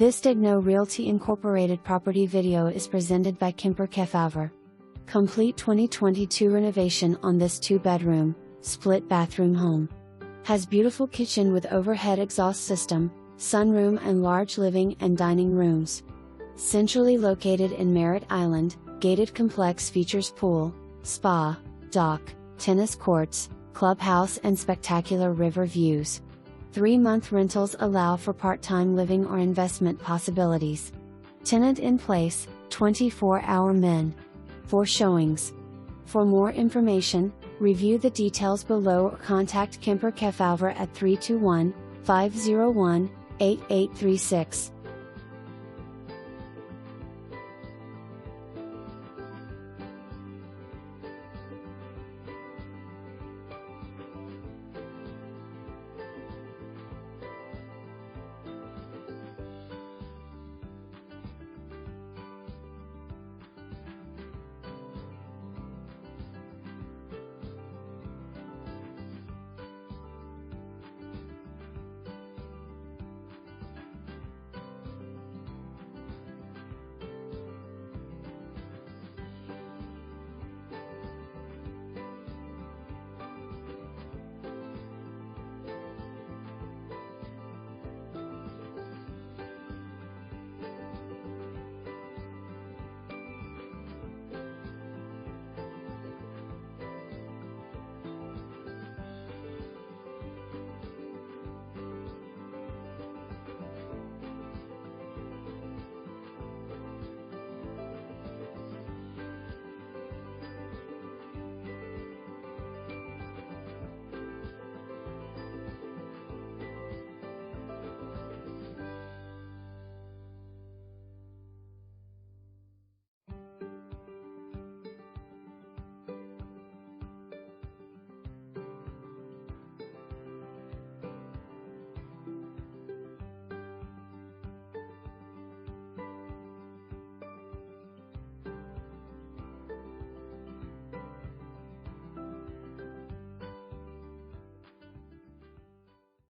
This Daignault Realty Incorporated property video is presented by Kemper Kefauver. Complete 2022 renovation on this 2-bedroom, split bathroom home. Has beautiful kitchen with overhead exhaust system, sunroom and large living and dining rooms. Centrally located in Merritt Island, gated complex features pool, spa, dock, tennis courts, clubhouse and spectacular river views. 3-month rentals allow for part-time living or investment possibilities. Tenant in place, 24-hour men. 4 showings. For more information, review the details below or contact Kemper Kefauver at 321-501-8836.